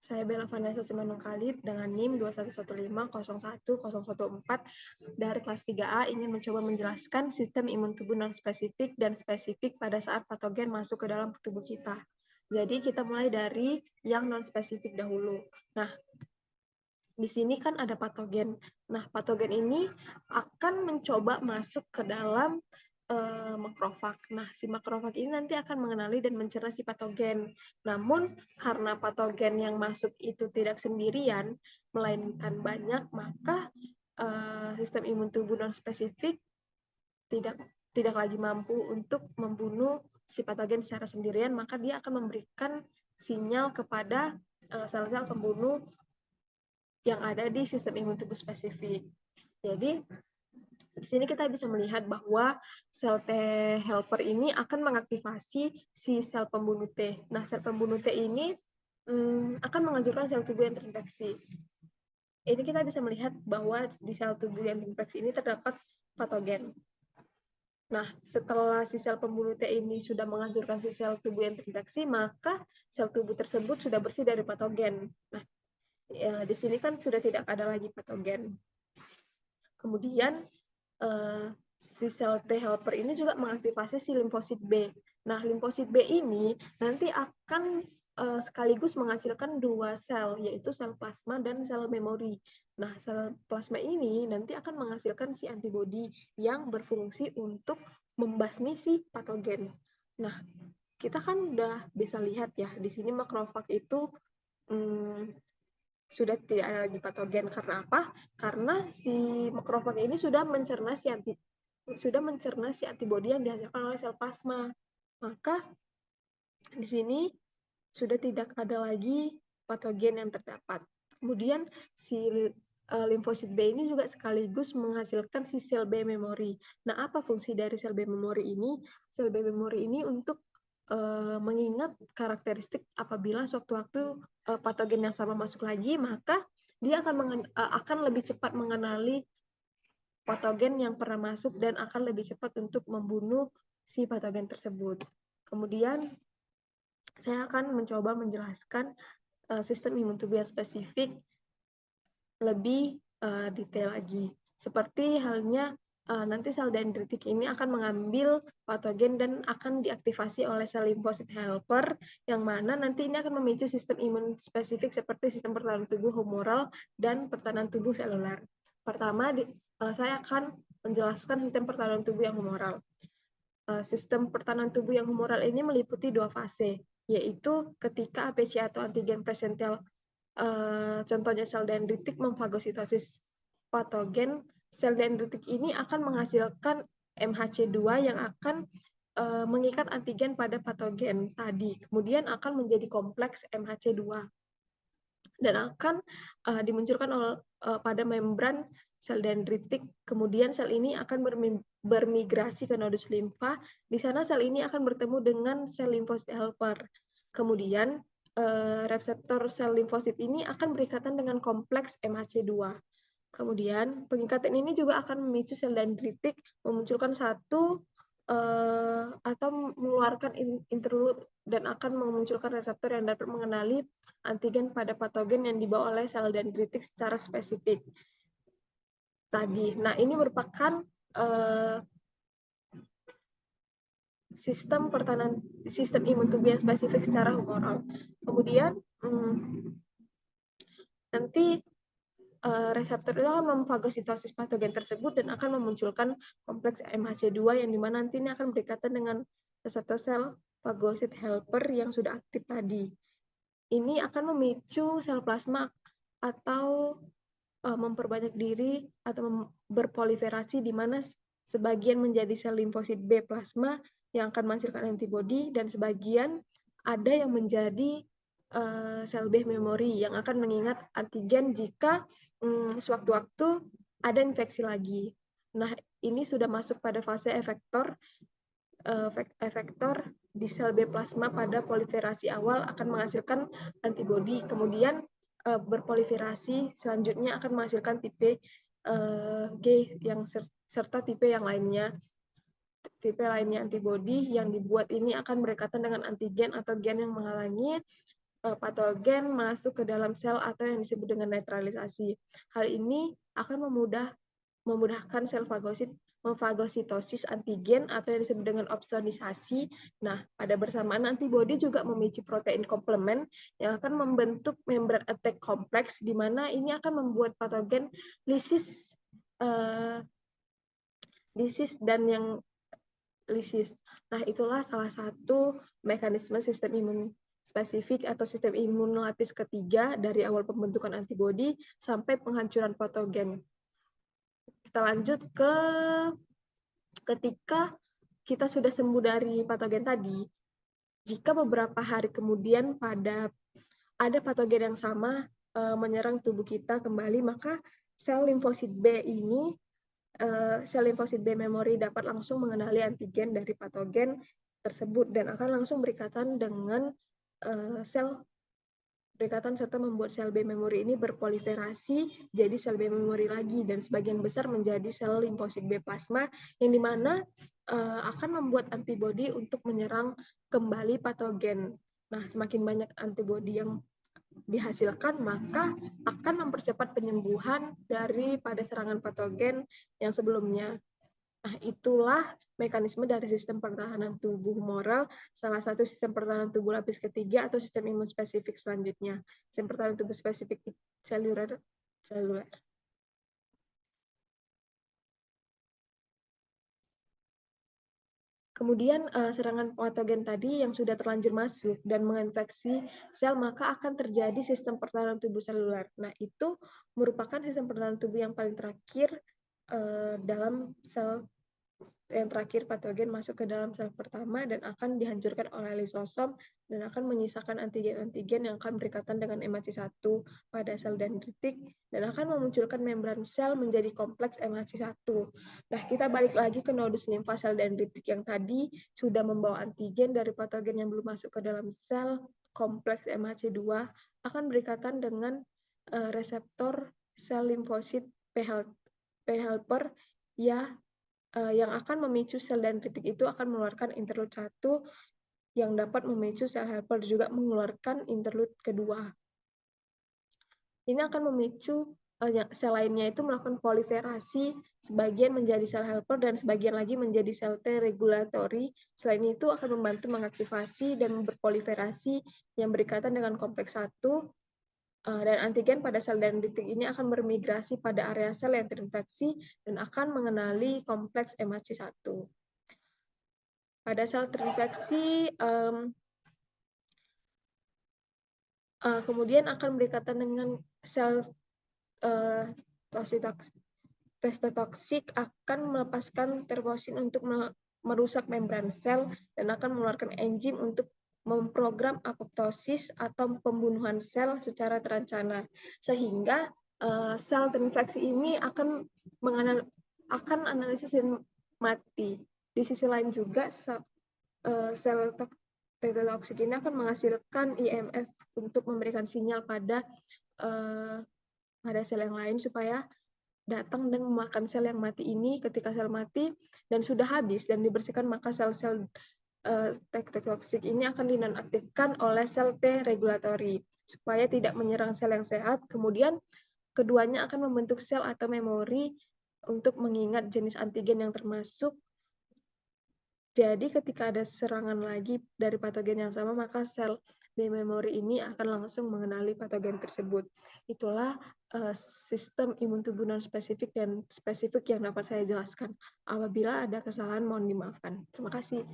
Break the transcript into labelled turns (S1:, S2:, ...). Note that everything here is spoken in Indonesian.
S1: Saya Bella Vanessa Simanung Khalid dengan NIM 211501014 dari kelas 3A ingin mencoba menjelaskan sistem imun tubuh non-spesifik dan spesifik pada saat patogen masuk ke dalam tubuh kita. Jadi kita mulai dari yang non-spesifik dahulu. Nah, di sini kan ada patogen. Nah, patogen ini akan mencoba masuk ke dalam makrofag. Nah, si makrofag ini nanti akan mengenali dan mencerna si patogen. Namun, karena patogen yang masuk itu tidak sendirian, melainkan banyak, maka sistem imun tubuh non-spesifik tidak tidak lagi mampu untuk membunuh si patogen secara sendirian, maka dia akan memberikan sinyal kepada sel-sel pembunuh yang ada di sistem imun tubuh spesifik. Jadi, di sini kita bisa melihat bahwa sel T helper ini akan mengaktifasi si sel pembunuh T. Nah, sel pembunuh T ini akan menghancurkan sel tubuh yang terinfeksi. Ini kita bisa melihat bahwa di sel tubuh yang terinfeksi ini terdapat patogen. Nah, setelah si sel pembunuh T ini sudah menghancurkan si sel tubuh yang terinfeksi, maka sel tubuh tersebut sudah bersih dari patogen. Nah, ya, di sini kan sudah tidak ada lagi patogen. Kemudian si sel T helper ini juga mengaktifasi si limfosit B. Nah, limfosit B ini nanti akan sekaligus menghasilkan dua sel, yaitu sel plasma dan sel memori. Nah, sel plasma ini nanti akan menghasilkan si antibodi yang berfungsi untuk membasmi si patogen. Nah, kita kan udah bisa lihat ya, di sini makrofag itu sudah tidak ada lagi patogen. Karena apa? Karena si makrofag ini sudah mencerna si antibodi yang dihasilkan oleh sel plasma. Maka di sini sudah tidak ada lagi patogen yang terdapat. Kemudian si limfosit B ini juga sekaligus menghasilkan si sel B memori. Nah, apa fungsi dari sel B memori ini? Sel B memori ini untuk mengingat karakteristik apabila sewaktu-waktu patogen yang sama masuk lagi, maka dia akan lebih cepat mengenali patogen yang pernah masuk dan akan lebih cepat untuk membunuh si patogen tersebut. Kemudian saya akan mencoba menjelaskan sistem imun tubuh yang spesifik lebih detail lagi. Seperti halnya nanti sel dendritik ini akan mengambil patogen dan akan diaktifasi oleh sel limfosit helper, yang mana nanti ini akan memicu sistem imun spesifik seperti sistem pertahanan tubuh humoral dan pertahanan tubuh seluler. Pertama, saya akan menjelaskan sistem pertahanan tubuh yang humoral. Sistem pertahanan tubuh yang humoral ini meliputi dua fase, yaitu ketika APC atau antigen presensial contohnya sel dendritik memfagositosis patogen, sel dendritik ini akan menghasilkan MHC2 yang akan mengikat antigen pada patogen tadi. Kemudian akan menjadi kompleks MHC2 dan akan dimunculkan pada membran sel dendritik. Kemudian sel ini akan bermigrasi ke nodus limfa. Di sana sel ini akan bertemu dengan sel limfosit helper. Kemudian reseptor sel limfosit ini akan berikatan dengan kompleks MHC2. Kemudian pengikatan ini juga akan memicu sel dendritik memunculkan satu atau mengeluarkan interleukin dan akan memunculkan reseptor yang dapat mengenali antigen pada patogen yang dibawa oleh sel dendritik secara spesifik tadi. Nah, ini merupakan sistem imun tubuh yang spesifik secara humoral. Kemudian nanti reseptor itu akan memfagositosis patogen tersebut dan akan memunculkan kompleks MHC2 yang dimana nanti ini akan berikatan dengan reseptor sel fagosit helper yang sudah aktif tadi. Ini akan memicu sel plasma atau memperbanyak diri atau berproliferasi di mana sebagian menjadi sel limfosit B plasma yang akan menghasilkan antibodi dan sebagian ada yang menjadi sel B memori yang akan mengingat antigen jika sewaktu-waktu ada infeksi lagi. Nah, ini sudah masuk pada fase efektor di sel B plasma pada proliferasi awal akan menghasilkan antibodi, kemudian berproliferasi selanjutnya akan menghasilkan tipe G yang serta tipe lainnya antibodi yang dibuat ini akan berkaitan dengan antigen atau gen yang menghalangi patogen masuk ke dalam sel atau yang disebut dengan netralisasi. Hal ini akan memudahkan sel fagosit memfagositosis antigen atau yang disebut dengan opsonisasi. Nah, pada bersamaan antibodi juga memicu protein komplement yang akan membentuk membran attack kompleks, di mana ini akan membuat patogen lisis dan yang lisis. Nah, itulah salah satu mekanisme sistem imun spesifik atau sistem imun lapis ketiga dari awal pembentukan antibodi sampai penghancuran patogen. Kita lanjut ke ketika kita sudah sembuh dari patogen tadi, jika beberapa hari kemudian ada patogen yang sama menyerang tubuh kita kembali, maka sel limfosit B ini, sel limfosit B memori dapat langsung mengenali antigen dari patogen tersebut dan akan langsung berikatan dengan sel berikatan serta membuat sel B memori ini berproliferasi jadi sel B memori lagi dan sebagian besar menjadi sel limfosit B plasma yang dimana akan membuat antibodi untuk menyerang kembali patogen. Nah, semakin banyak antibodi yang dihasilkan maka akan mempercepat penyembuhan daripada serangan patogen yang sebelumnya. Nah, itulah mekanisme dari sistem pertahanan tubuh humoral, salah satu sistem pertahanan tubuh lapis ketiga atau sistem imun spesifik selanjutnya. Sistem pertahanan tubuh spesifik seluler. Kemudian serangan patogen tadi yang sudah terlanjur masuk dan menginfeksi sel, maka akan terjadi sistem pertahanan tubuh seluler. Nah, itu merupakan sistem pertahanan tubuh yang paling terakhir dalam sel yang terakhir patogen masuk ke dalam sel pertama dan akan dihancurkan oleh lisosom dan akan menyisakan antigen-antigen yang akan berikatan dengan MHC1 pada sel dendritik dan akan memunculkan membran sel menjadi kompleks MHC1. Nah, kita balik lagi ke nodus limfa sel dendritik yang tadi sudah membawa antigen dari patogen yang belum masuk ke dalam sel kompleks MHC2 akan berikatan dengan reseptor sel limfosit P helper ya yang akan memicu sel dendritik itu akan mengeluarkan interlude 1 yang dapat memicu sel helper juga mengeluarkan interlude kedua. Ini akan memicu sel lainnya itu melakukan proliferasi, sebagian menjadi sel helper dan sebagian lagi menjadi sel T regulatory. Selain itu akan membantu mengaktifasi dan berproliferasi yang berikatan dengan kompleks 1 dan antigen pada sel dendritik ini akan bermigrasi pada area sel yang terinfeksi dan akan mengenali kompleks MHC1. Pada sel terinfeksi, kemudian akan berikatan dengan sel testotoksik akan melepaskan terposin untuk merusak membran sel dan akan mengeluarkan enzim untuk memprogram apoptosis atau pembunuhan sel secara terancana, sehingga sel terinfeksi ini akan analisis dan mati. Di sisi lain juga sel testotoksik ini akan menghasilkan IMF untuk memberikan sinyal pada sel yang lain supaya datang dan memakan sel yang mati ini. Ketika sel mati dan sudah habis dan dibersihkan, maka sel-sel testotoksik ini akan dinonaktifkan oleh sel T regulatory supaya tidak menyerang sel yang sehat. Kemudian keduanya akan membentuk sel atau memori untuk mengingat jenis antigen yang termasuk. Jadi ketika ada serangan lagi dari patogen yang sama, maka sel B memori ini akan langsung mengenali patogen tersebut. Itulah sistem imun tubuh non spesifik dan spesifik yang dapat saya jelaskan. Apabila ada kesalahan mohon dimaafkan. Terima kasih.